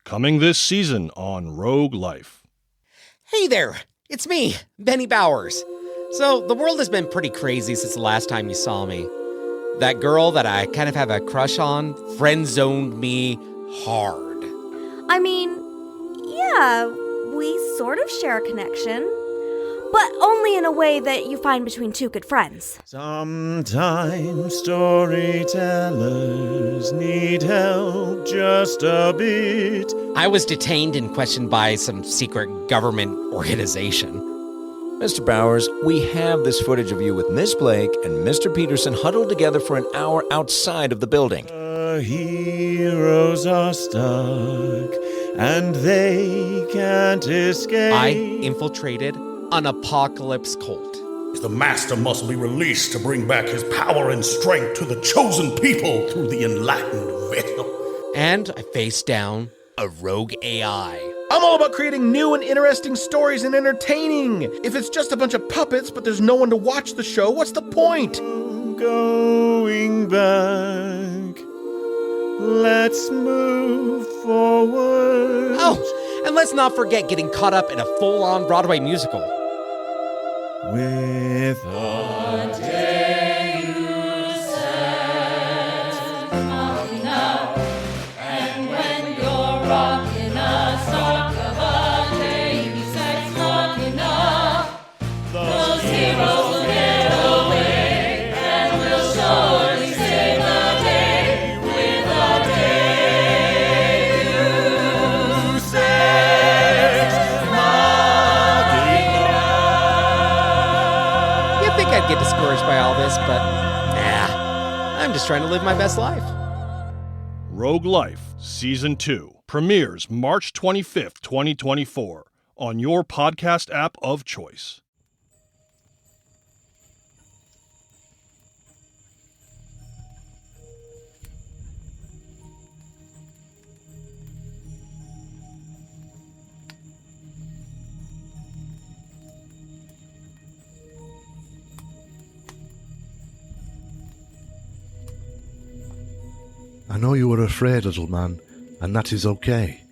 Coming this season on Rogue Life. Hey there, it's me, Benny Bowers. So, the world has been pretty crazy since the last time you saw me. That girl that I kind of have a crush on friend-zoned me hard. I mean, yeah, we sort of share a connection, but only in a way that you find between two good friends. Sometimes storytellers need help just a bit. I was detained and questioned by some secret government organization. Mr. Bowers, we have this footage of you with Miss Blake and Mr. Peterson huddled together for an hour outside of the building. The heroes are stuck, and they can't escape. I infiltrated an apocalypse cult. The master must be released to bring back his power and strength to the chosen people through the enlightened veil. And I faced down a rogue AI. I'm all about creating new and interesting stories and entertaining. If it's just a bunch of puppets, but there's no one to watch the show, what's the point? Going back, let's move forward. Oh, and let's not forget getting caught up in a full-on Broadway musical. With a day you set, knocking out, and when you're rocking a sock of a day you set, knocking up, those heroes will get away, and we'll surely save the day with a day you set, knocking out. You'd think I'd get discouraged by all this, but nah, I'm just trying to live my best life. Rogue Life Season 2 premieres March 25th, 2024 on your podcast app of choice. I know you were afraid, little man, and that is okay.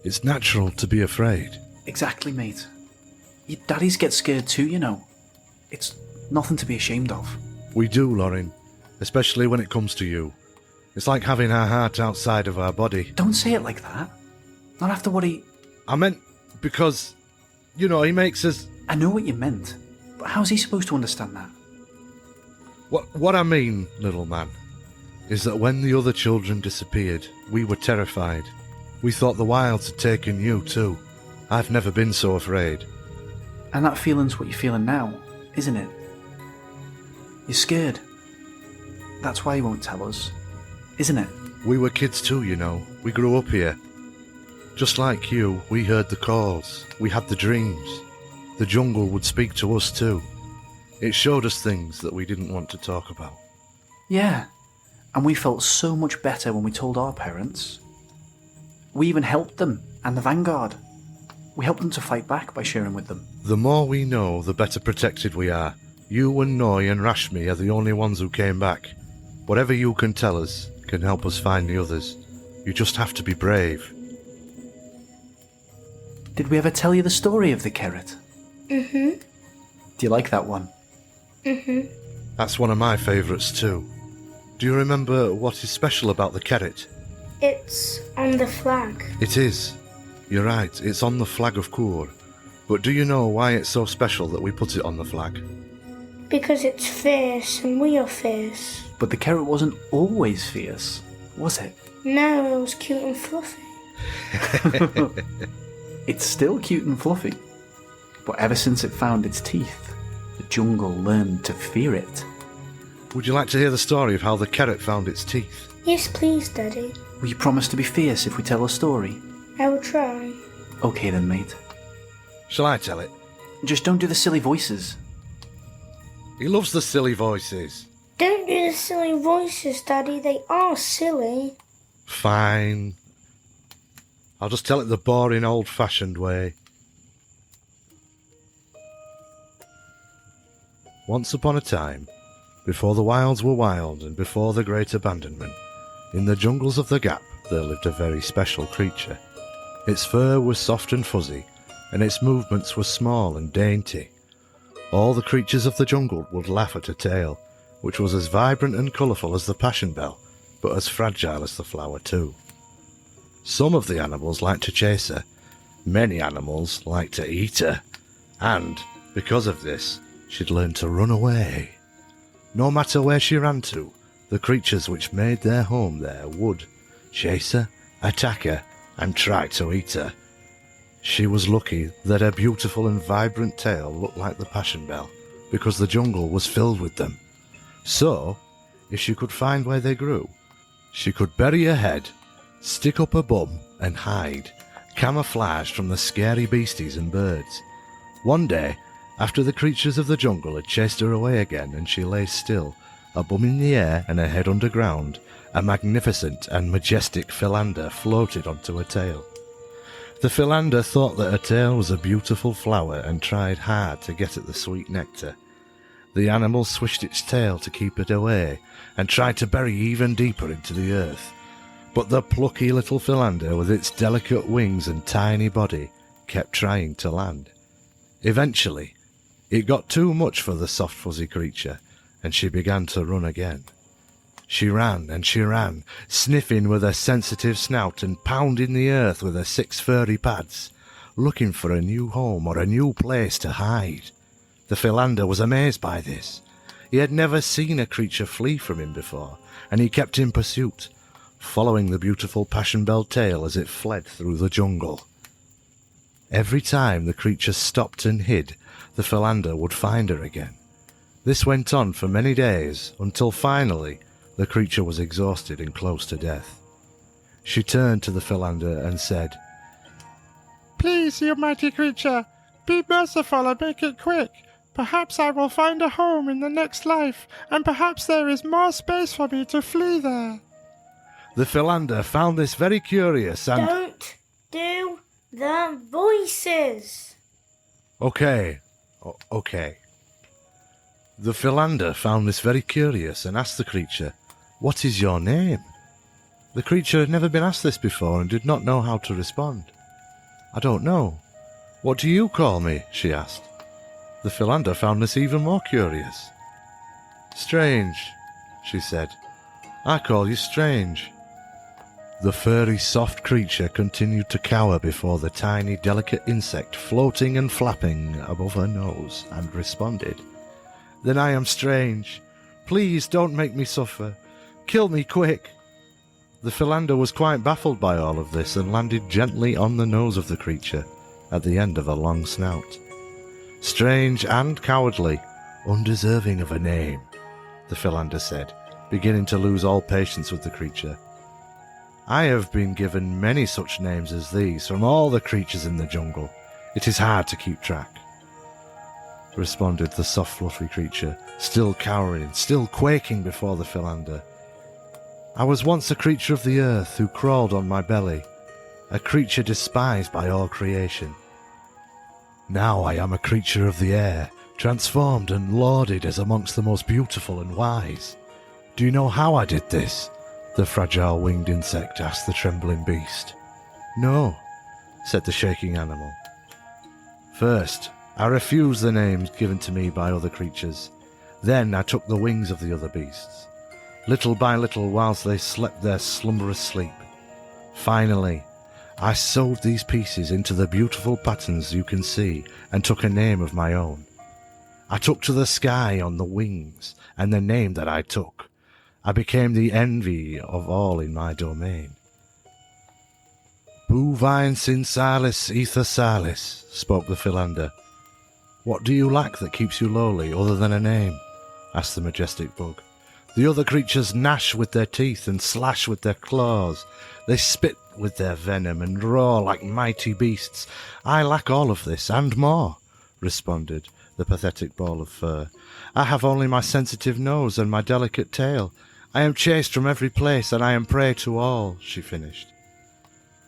It's natural to be afraid. Exactly, mate. Your daddies get scared too, you know. It's nothing to be ashamed of. We do, Lorrin, especially when it comes to you. It's like having our heart outside of our body. Don't say it like that. Not after what he... I meant because, you know, he makes us... I know what you meant, but how's he supposed to understand that? What I mean, little man, is that when the other children disappeared, we were terrified. We thought the wilds had taken you too. I've never been so afraid. And that feeling's what you're feeling now, isn't it? You're scared. That's why you won't tell us, isn't it? We were kids too, you know. We grew up here. Just like you, we heard the calls. We had the dreams. The jungle would speak to us too. It showed us things that we didn't want to talk about. Yeah. And we felt so much better when we told our parents. We even helped them and the Vanguard. We helped them to fight back by sharing with them. The more we know, the better protected we are. You and Noi and Rashmi are the only ones who came back. Whatever you can tell us can help us find the others. You just have to be brave. Did we ever tell you the story of the Kerret? Mm-hmm. Do you like that one? Mm-hmm. That's one of my favourites too. Do you remember what is special about the Kerret? It's on the flag. It is. You're right, it's on the flag of Kier. But do you know why it's so special that we put it on the flag? Because it's fierce and we are fierce. But the Kerret wasn't always fierce, was it? No, it was cute and fluffy. It's still cute and fluffy. But ever since it found its teeth, the jungle learned to fear it. Would you like to hear the story of how the Kerret found its teeth? Yes, please, Daddy. Will you promise to be fierce if we tell a story? I will try. Okay then, mate. Shall I tell it? Just don't do the silly voices. He loves the silly voices. Don't do the silly voices, Daddy. They are silly. Fine. I'll just tell it the boring, old-fashioned way. Once upon a time, before the wilds were wild and before the great abandonment, in the jungles of the Gap there lived a very special creature. Its fur was soft and fuzzy, and its movements were small and dainty. All the creatures of the jungle would laugh at a tail, which was as vibrant and colourful as the passion bell, but as fragile as the flower too. Some of the animals liked to chase her, many animals liked to eat her, and, because of this, she'd learned to run away. No matter where she ran to, the creatures which made their home there would chase her, attack her, and try to eat her. She was lucky that her beautiful and vibrant tail looked like the passion bell, because the jungle was filled with them. So, if she could find where they grew, she could bury her head, stick up her bum, and hide, camouflaged from the scary beasties and birds. One day, after the creatures of the jungle had chased her away again and she lay still, a bum in the air and her head underground, a magnificent and majestic philander floated onto her tail. The philander thought that her tail was a beautiful flower and tried hard to get at the sweet nectar. The animal swished its tail to keep it away and tried to bury even deeper into the earth. But the plucky little philander, with its delicate wings and tiny body, kept trying to land. Eventually, it got too much for the soft fuzzy creature, and she began to run again. She ran and she ran, sniffing with her sensitive snout and pounding the earth with her 6 furry pads, looking for a new home or a new place to hide. The philander was amazed by this. He had never seen a creature flee from him before, and he kept in pursuit, following the beautiful passion bell tail as it fled through the jungle. Every time the creature stopped and hid, the philander would find her again. This went on for many days, until finally the creature was exhausted and close to death. She turned to the philander and said, "Please, you mighty creature, be merciful and make it quick. Perhaps I will find a home in the next life, and perhaps there is more space for me to flee there." The philander found this very curious and... Don't do the voices. Okay. The philander found this very curious and asked the creature, "What is your name?" The creature had never been asked this before and did not know how to respond. "I don't know. What do you call me?" she asked. The philander found this even more curious. "Strange," she said. "I call you Strange." The furry, soft creature continued to cower before the tiny, delicate insect floating and flapping above her nose and responded, "Then I am Strange. Please don't make me suffer. Kill me quick." The philander was quite baffled by all of this and landed gently on the nose of the creature at the end of a long snout. "Strange and cowardly, undeserving of a name," the philander said, beginning to lose all patience with the creature. "I have been given many such names as these from all the creatures in the jungle. It is hard to keep track," responded the soft, fluffy creature, still cowering, still quaking before the philander. "I was once a creature of the earth who crawled on my belly, a creature despised by all creation. Now I am a creature of the air, transformed and lauded as amongst the most beautiful and wise. Do you know how I did this?" the fragile winged insect asked the trembling beast. "No," said the shaking animal. "First, I refused the names given to me by other creatures. Then I took the wings of the other beasts, little by little whilst they slept their slumberous sleep. Finally, I sewed these pieces into the beautiful patterns you can see and took a name of my own. I took to the sky on the wings, and the name that I took, I became the envy of all in my domain." "Bovine sin salis ether salis," spoke the philander. "What do you lack that keeps you lowly other than a name?" asked the majestic bug. "The other creatures gnash with their teeth and slash with their claws. They spit with their venom and roar like mighty beasts. I lack all of this and more," responded the pathetic ball of fur. "I have only my sensitive nose and my delicate tail. I am chased from every place and I am prey to all," she finished.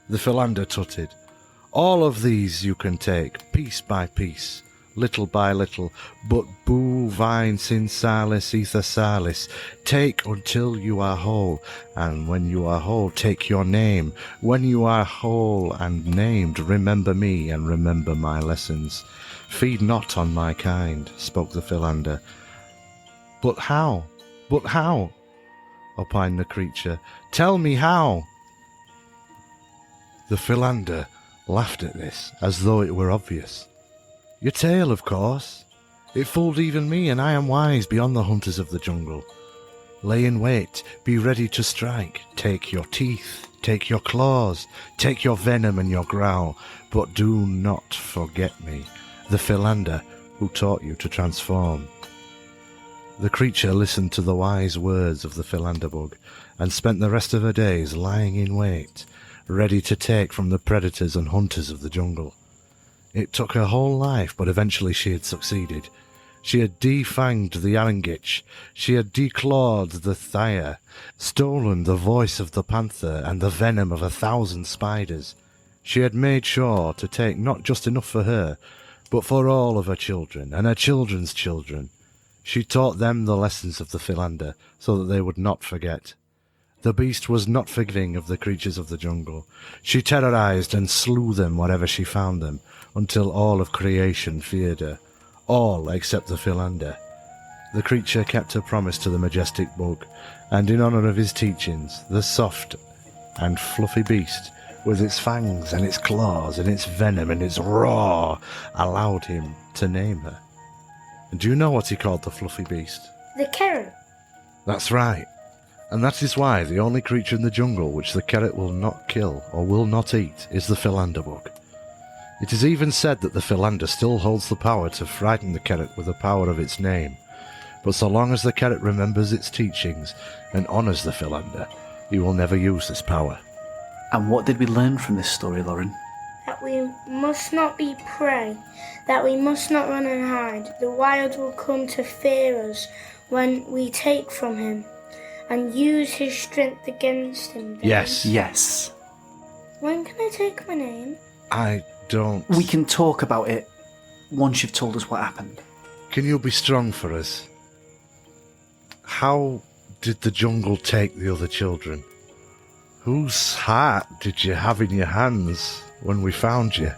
The philander tutted. "All of these you can take, piece by piece, little by little, but boo vine sin salis ether salis. Take until you are whole, and when you are whole, take your name. When you are whole and named, remember me and remember my lessons. Feed not on my kind, spoke the Philander. But how? But how? Opined the creature. Tell me how. The Philander laughed at this, as though it were obvious. Your tail, of course. It fooled even me, and I am wise beyond the hunters of the jungle. Lay in wait, be ready to strike. Take your teeth, take your claws, take your venom and your growl, but do not forget me, the Philander who taught you to transform. The creature listened to the wise words of the Philander bug, and spent the rest of her days lying in wait, ready to take from the predators and hunters of the jungle. It took her whole life, but eventually she had succeeded. She had defanged the Arangitch, she had declawed the Thyre, stolen the voice of the panther and the venom of 1,000 spiders. She had made sure to take not just enough for her, but for all of her children and her children's children. She taught them the lessons of the Philander, so that they would not forget. The beast was not forgiving of the creatures of the jungle. She terrorized and slew them wherever she found them, until all of creation feared her, all except the Philander. The creature kept her promise to the majestic bug, and in honor of his teachings, the soft and fluffy beast, with its fangs and its claws and its venom and its roar, allowed him to name her. And do you know what he called the fluffy beast? The Kerret. That's right. And that is why the only creature in the jungle which the Kerret will not kill or will not eat is the Philander bug. It is even said that the Philander still holds the power to frighten the Kerret with the power of its name. But so long as the Kerret remembers its teachings and honors the Philander, he will never use this power. And what did we learn from this story, Lorrin? That we must not be prey, that we must not run and hide. The wild will come to fear us when we take from him, and use his strength against him. Yes. Yes. When can I take my name? I don't... We can talk about it once you've told us what happened. Can you be strong for us? How did the jungle take the other children? Whose heart did you have in your hands when we found you?